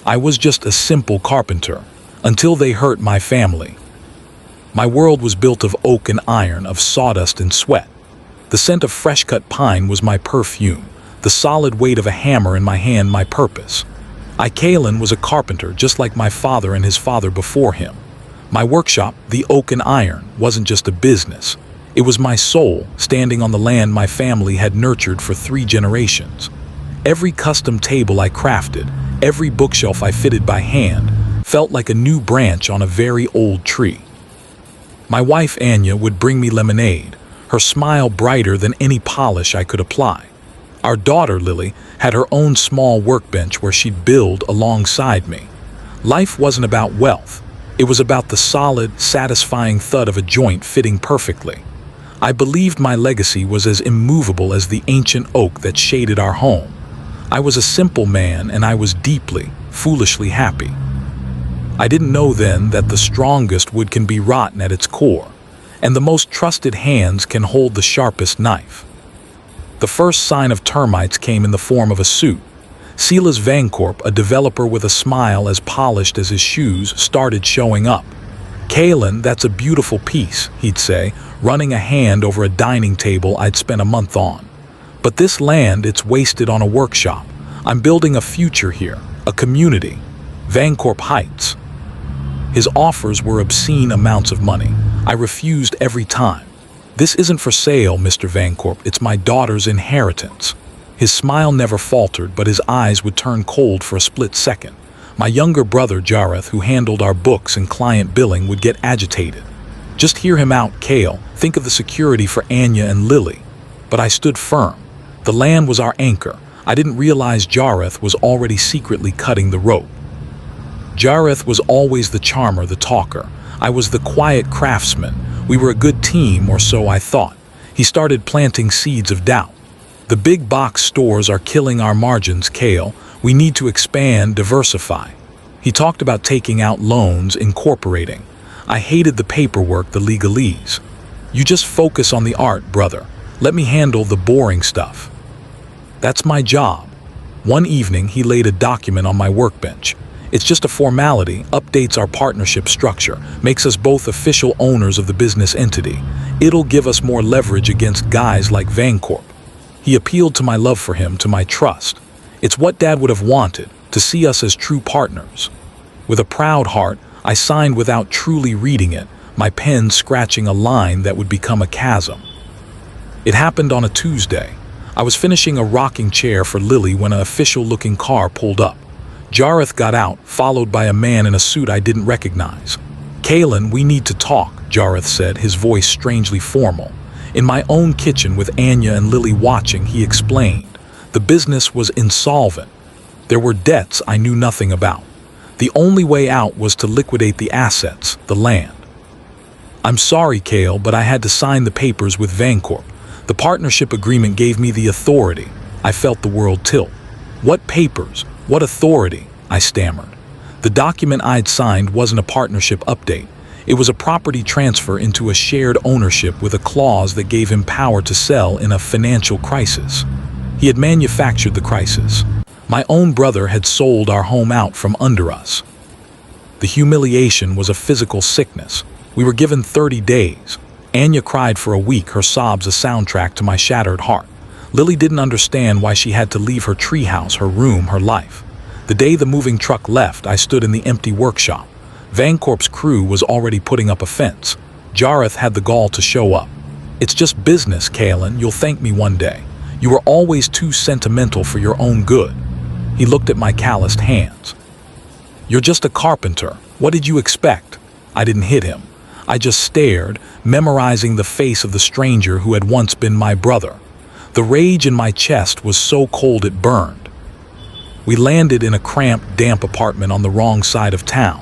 I was just a simple carpenter, until they hurt my family. My world was built of oak and iron, of sawdust and sweat. The scent of fresh-cut pine was my perfume, the solid weight of a hammer in my hand my purpose. Kalen was a carpenter just like my father and his father before him. My workshop, the oak and iron, wasn't just a business. It was my soul, standing on the land my family had nurtured for 3 generations. Every custom table I crafted, every bookshelf I fitted by hand, felt like a new branch on a very old tree. My wife Anya would bring me lemonade, her smile brighter than any polish I could apply. Our daughter Lily had her own small workbench where she'd build alongside me. Life wasn't about wealth. It was about the solid, satisfying thud of a joint fitting perfectly. I believed my legacy was as immovable as the ancient oak that shaded our home. I was a simple man, and I was deeply, foolishly happy. I didn't know then that the strongest wood can be rotten at its core, and the most trusted hands can hold the sharpest knife. The first sign of termites came in the form of a suit. Silas Vancorp, a developer with a smile as polished as his shoes, started showing up. "Kalen, that's a beautiful piece," he'd say, running a hand over a dining table I'd spent a month on. "But this land, it's wasted on a workshop. I'm building a future here, a community. Vancorp Heights." His offers were obscene amounts of money. I refused every time. "This isn't for sale, Mr. Vancorp. It's my daughter's inheritance." His smile never faltered, but his eyes would turn cold for a split second. My younger brother, Jareth, who handled our books and client billing, would get agitated. "Just hear him out, Kale. Think of the security for Anya and Lily." But I stood firm. The land was our anchor. I didn't realize Jareth was already secretly cutting the rope. Jareth was always the charmer, the talker. I was the quiet craftsman. We were a good team, or so I thought. He started planting seeds of doubt. "The big box stores are killing our margins, Kale. We need to expand, diversify." He talked about taking out loans, incorporating. I hated the paperwork, the legalese. "You just focus on the art, brother. Let me handle the boring stuff." That's my job. One evening, he laid a document on my workbench. "It's just a formality, updates our partnership structure, makes us both official owners of the business entity. It'll give us more leverage against guys like Vancorp." He appealed to my love for him, to my trust. It's what Dad would have wanted, to see us as true partners. With a proud heart, I signed without truly reading it, my pen scratching a line that would become a chasm. It happened on a Tuesday. I was finishing a rocking chair for Lily when an official-looking car pulled up. Jareth got out, followed by a man in a suit I didn't recognize. "Kalen, we need to talk," Jareth said, his voice strangely formal. In my own kitchen with Anya and Lily watching, he explained. The business was insolvent. There were debts I knew nothing about. The only way out was to liquidate the assets, the land. "I'm sorry, Kale, but I had to sign the papers with Vancorp. The partnership agreement gave me the authority." I felt the world tilt. "What papers? What authority?" I stammered. The document I'd signed wasn't a partnership update. It was a property transfer into a shared ownership with a clause that gave him power to sell in a financial crisis. He had manufactured the crisis. My own brother had sold our home out from under us. The humiliation was a physical sickness. We were given 30 days. Anya cried for a week, her sobs a soundtrack to my shattered heart. Lily didn't understand why she had to leave her treehouse, her room, her life. The day the moving truck left, I stood in the empty workshop. Vancorp's crew was already putting up a fence. Jareth had the gall to show up. "It's just business, Kalen. You'll thank me one day. You were always too sentimental for your own good." He looked at my calloused hands. "You're just a carpenter. What did you expect?" I didn't hit him. I just stared, memorizing the face of the stranger who had once been my brother. The rage in my chest was so cold it burned. We landed in a cramped, damp apartment on the wrong side of town.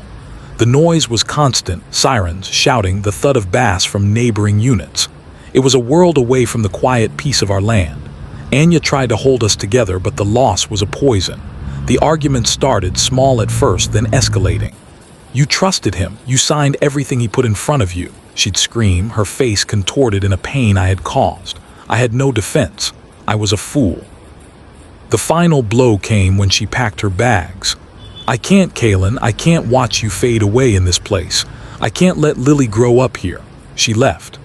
The noise was constant, sirens, shouting, the thud of bass from neighboring units. It was a world away from the quiet peace of our land. Anya tried to hold us together, but the loss was a poison. The argument started small at first, then escalating. "You trusted him. You signed everything he put in front of you," she'd scream, her face contorted in a pain I had caused. I had no defense. I was a fool. The final blow came when she packed her bags. "I can't, Kaylin, I can't watch you fade away in this place. I can't let Lily grow up here." She left.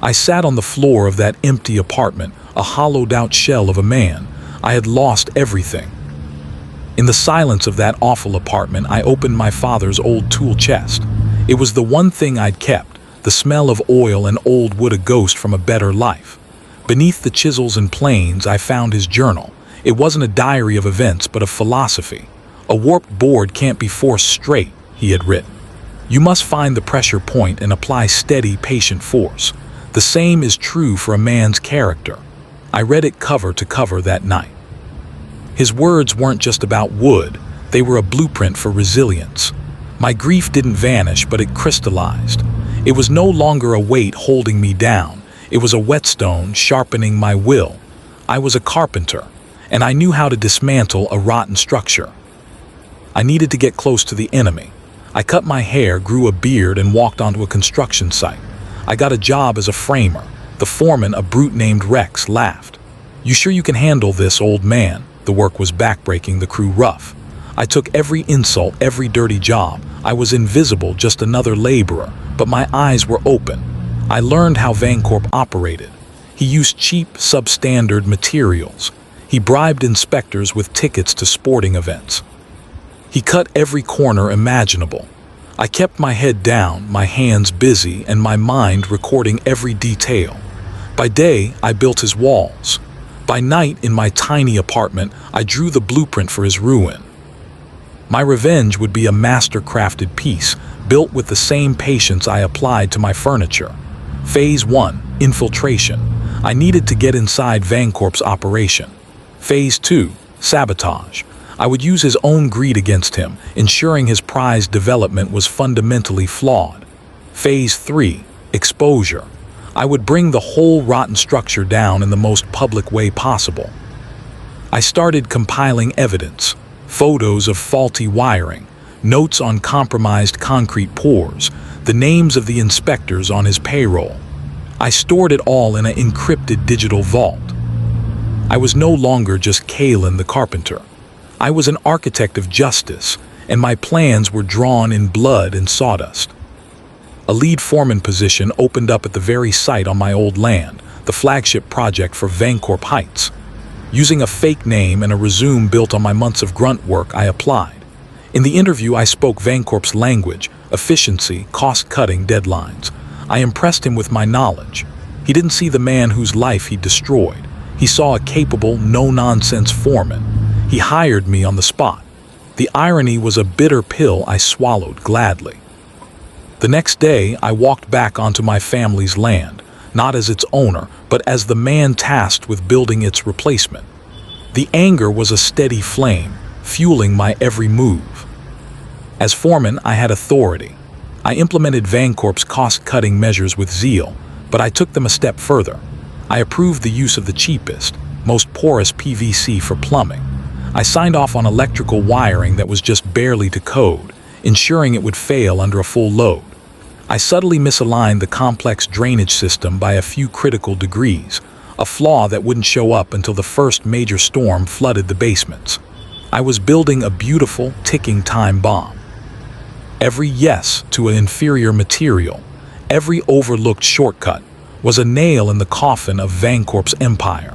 I sat on the floor of that empty apartment, a hollowed-out shell of a man. I had lost everything. In the silence of that awful apartment, I opened my father's old tool chest. It was the one thing I'd kept, the smell of oil and old wood, a ghost from a better life. Beneath the chisels and planes, I found his journal. It wasn't a diary of events, but of philosophy. "A warped board can't be forced straight," he had written. "You must find the pressure point and apply steady, patient force. The same is true for a man's character." I read it cover to cover that night. His words weren't just about wood, they were a blueprint for resilience. My grief didn't vanish, but it crystallized. It was no longer a weight holding me down. It was a whetstone sharpening my will. I was a carpenter, and I knew how to dismantle a rotten structure. I needed to get close to the enemy. I cut my hair, grew a beard, and walked onto a construction site. I got a job as a framer. The foreman, a brute named Rex, laughed. "You sure you can handle this, old man?" The work was backbreaking, the crew rough. I took every insult, every dirty job. I was invisible, just another laborer, but my eyes were open. I learned how Vancorp operated. He used cheap, substandard materials. He bribed inspectors with tickets to sporting events. He cut every corner imaginable. I kept my head down, my hands busy, and my mind recording every detail. By day, I built his walls. By night, in my tiny apartment, I drew the blueprint for his ruin. My revenge would be a master-crafted piece, built with the same patience I applied to my furniture. Phase 1, infiltration. I needed to get inside Vancorp's operation. Phase 2, sabotage. I would use his own greed against him, ensuring his prized development was fundamentally flawed. Phase 3, exposure. I would bring the whole rotten structure down in the most public way possible. I started compiling evidence, photos of faulty wiring, notes on compromised concrete pours, the names of the inspectors on his payroll. I stored it all in an encrypted digital vault. I was no longer just Kaylin the carpenter. I was an architect of justice, and my plans were drawn in blood and sawdust. A lead foreman position opened up at the very site on my old land, the flagship project for Vancorp Heights. Using a fake name and a resume built on my months of grunt work, I applied. In the interview, I spoke Vancorp's language, efficiency, cost-cutting, deadlines. I impressed him with my knowledge. He didn't see the man whose life he'd destroyed. He saw a capable, no-nonsense foreman. He hired me on the spot. The irony was a bitter pill I swallowed gladly. The next day, I walked back onto my family's land, not as its owner, but as the man tasked with building its replacement. The anger was a steady flame, fueling my every move. As foreman, I had authority. I implemented Vancorp's cost-cutting measures with zeal, but I took them a step further. I approved the use of the cheapest, most porous PVC for plumbing. I signed off on electrical wiring that was just barely to code, ensuring it would fail under a full load. I subtly misaligned the complex drainage system by a few critical degrees, a flaw that wouldn't show up until the first major storm flooded the basements. I was building a beautiful, ticking time bomb. Every yes to an inferior material, every overlooked shortcut, was a nail in the coffin of Vancorp's empire.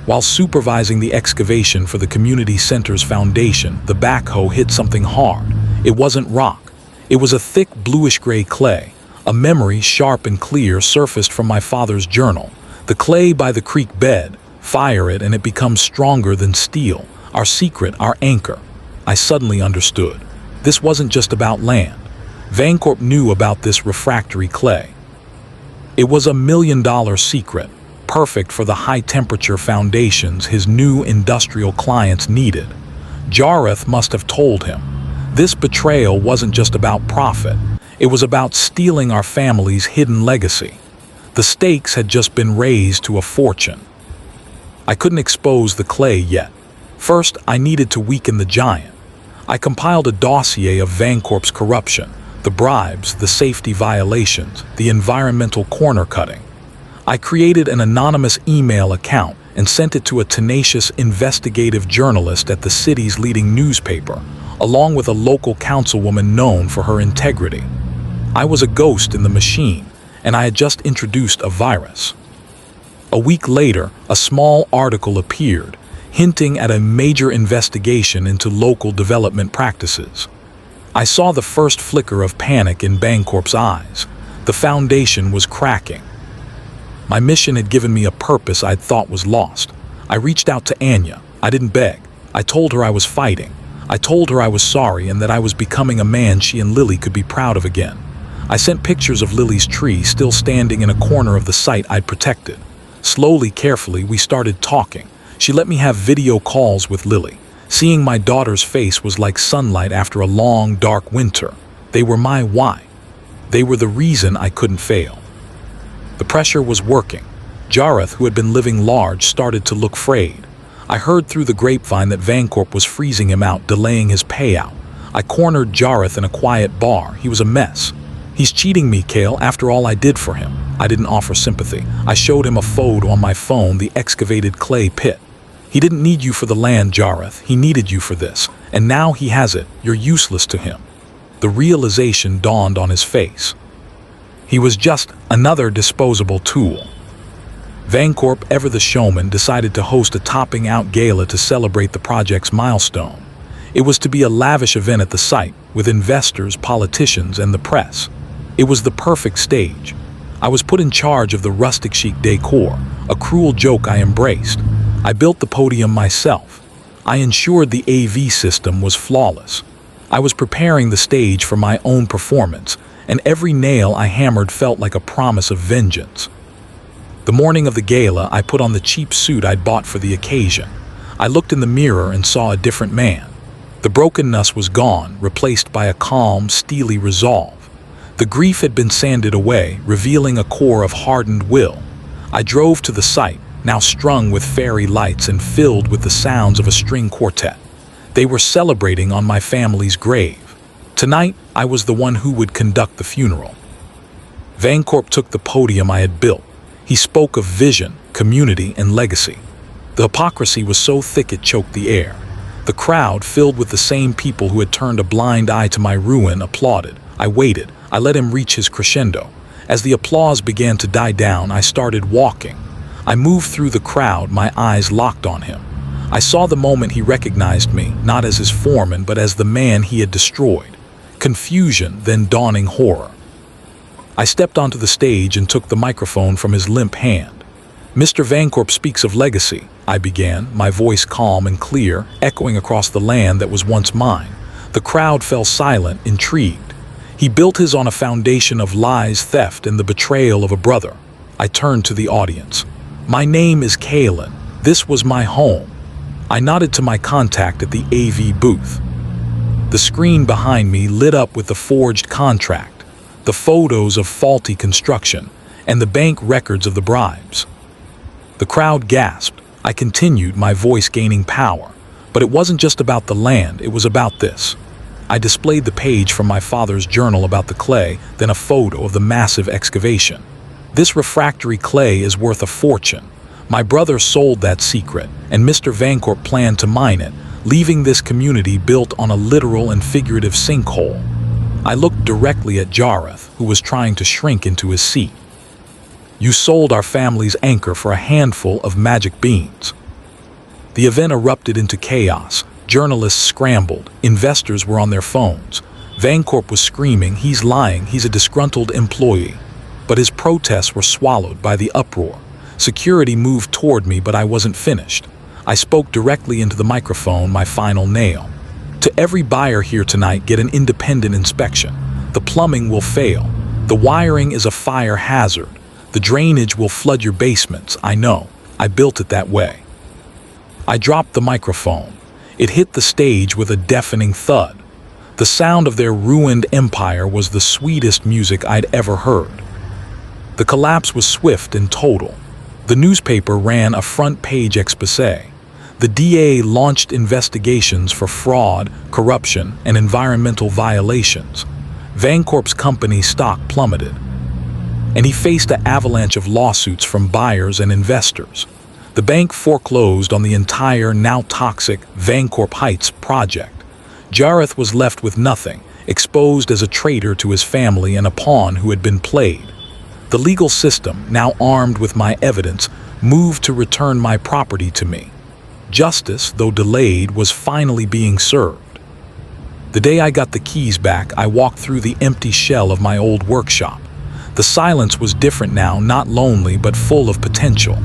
While supervising the excavation for the community center's foundation, the backhoe hit something hard. It wasn't rock. It was a thick bluish-gray clay. A memory, sharp and clear, surfaced from my father's journal. The clay by the creek bed. Fire it and it becomes stronger than steel. Our secret, our anchor. I suddenly understood. This wasn't just about land. Vancorp knew about this refractory clay. It was $1 million secret, perfect for the high-temperature foundations his new industrial clients needed. Jareth must have told him. This betrayal wasn't just about profit. It was about stealing our family's hidden legacy. The stakes had just been raised to a fortune. I couldn't expose the clay yet. First, I needed to weaken the giant. I compiled a dossier of Vancorp's corruption, the bribes, the safety violations, the environmental corner-cutting. I created an anonymous email account and sent it to a tenacious investigative journalist at the city's leading newspaper, along with a local councilwoman known for her integrity. I was a ghost in the machine, and I had just introduced a virus. A week later, a small article appeared, hinting at a major investigation into local development practices. I saw the first flicker of panic in Bancorp's eyes. The foundation was cracking. My mission had given me a purpose I'd thought was lost. I reached out to Anya. I didn't beg. I told her I was fighting. I told her I was sorry and that I was becoming a man she and Lily could be proud of again. I sent pictures of Lily's tree still standing in a corner of the site I'd protected. Slowly, carefully, we started talking. She let me have video calls with Lily. Seeing my daughter's face was like sunlight after a long, dark winter. They were my why. They were the reason I couldn't fail. The pressure was working. Jareth, who had been living large, started to look frayed. I heard through the grapevine that Bancorp was freezing him out, delaying his payout. I cornered Jareth in a quiet bar. He was a mess. "He's cheating me, Kale, after all I did for him." I didn't offer sympathy. I showed him a photo on my phone, the excavated clay pit. "He didn't need you for the land, Jareth. He needed you for this. And now he has it. You're useless to him." The realization dawned on his face. He was just another disposable tool. Bancorp, ever the showman, decided to host a topping-out gala to celebrate the project's milestone. It was to be a lavish event at the site, with investors, politicians, and the press. It was the perfect stage. I was put in charge of the rustic chic decor, a cruel joke I embraced. I built the podium myself. I ensured the AV system was flawless. I was preparing the stage for my own performance, and every nail I hammered felt like a promise of vengeance. The morning of the gala, I put on the cheap suit I'd bought for the occasion. I looked in the mirror and saw a different man. The brokenness was gone, replaced by a calm, steely resolve. The grief had been sanded away, revealing a core of hardened will. I drove to the site, now strung with fairy lights and filled with the sounds of a string quartet. They were celebrating on my family's grave. Tonight, I was the one who would conduct the funeral. Bancorp took the podium I had built. He spoke of vision, community, and legacy. The hypocrisy was so thick it choked the air. The crowd, filled with the same people who had turned a blind eye to my ruin, applauded. I waited. I let him reach his crescendo. As the applause began to die down, I started walking. I moved through the crowd, my eyes locked on him. I saw the moment he recognized me, not as his foreman, but as the man he had destroyed. Confusion, then dawning horror. I stepped onto the stage and took the microphone from his limp hand. "Mr. Bancorp speaks of legacy," I began, my voice calm and clear, echoing across the land that was once mine. The crowd fell silent, intrigued. "He built his on a foundation of lies, theft, and the betrayal of a brother." I turned to the audience. "My name is Kalen. This was my home." I nodded to my contact at the AV booth. The screen behind me lit up with the forged contract, the photos of faulty construction, and the bank records of the bribes. The crowd gasped. I continued, my voice gaining power. But it wasn't just about the land, it was about this. I displayed the page from my father's journal about the clay, then a photo of the massive excavation. "This refractory clay is worth a fortune. My brother sold that secret, and Mr. Bancorp planned to mine it, leaving this community built on a literal and figurative sinkhole." I looked directly at Jareth, who was trying to shrink into his seat. "You sold our family's anchor for a handful of magic beans." The event erupted into chaos. Journalists scrambled. Investors were on their phones. Bancorp was screaming, "He's lying, he's a disgruntled employee." But his protests were swallowed by the uproar. Security moved toward me, but I wasn't finished. I spoke directly into the microphone, my final nail. "To every buyer here tonight, get an independent inspection. The plumbing will fail. The wiring is a fire hazard. The drainage will flood your basements. I know. I built it that way." I dropped the microphone. It hit the stage with a deafening thud. The sound of their ruined empire was the sweetest music I'd ever heard. The collapse was swift and total. The newspaper ran a front-page exposé. The DA launched investigations for fraud, corruption, and environmental violations. Bancorp's company stock plummeted, and he faced an avalanche of lawsuits from buyers and investors. The bank foreclosed on the entire, now toxic, Bancorp Heights project. Jareth was left with nothing, exposed as a traitor to his family and a pawn who had been played. The legal system, now armed with my evidence, moved to return my property to me. Justice, though delayed, was finally being served. The day I got the keys back, I walked through the empty shell of my old workshop. The silence was different now, not lonely, but full of potential.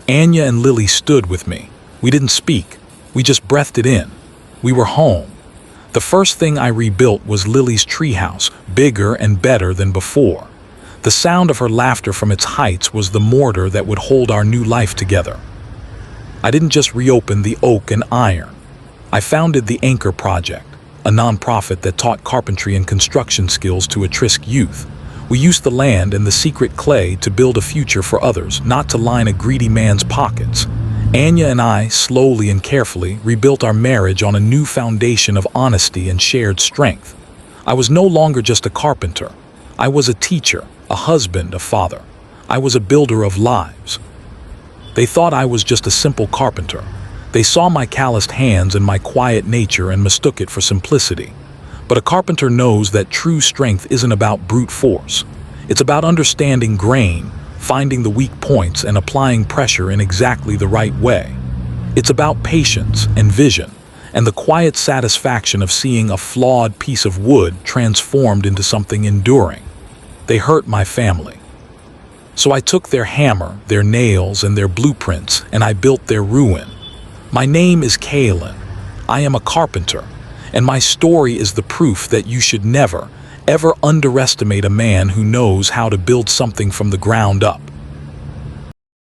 Anya and Lily stood with me. We didn't speak. We just breathed it in. We were home. The first thing I rebuilt was Lily's treehouse, bigger and better than before. The sound of her laughter from its heights was the mortar that would hold our new life together. I didn't just reopen the oak and iron. I founded the Anchor Project, a nonprofit that taught carpentry and construction skills to at-risk youth. We used the land and the secret clay to build a future for others, not to line a greedy man's pockets. Anya and I, slowly and carefully, rebuilt our marriage on a new foundation of honesty and shared strength. I was no longer just a carpenter. I was a teacher, a husband, a father. I was a builder of lives. They thought I was just a simple carpenter. They saw my calloused hands and my quiet nature and mistook it for simplicity. But a carpenter knows that true strength isn't about brute force. It's about understanding grain, finding the weak points and applying pressure in exactly the right way. It's about patience and vision, and the quiet satisfaction of seeing a flawed piece of wood transformed into something enduring. They hurt my family. So I took their hammer, their nails, and their blueprints, and I built their ruin. My name is Kalen. I am a carpenter, and my story is the proof that you should never, ever underestimate a man who knows how to build something from the ground up.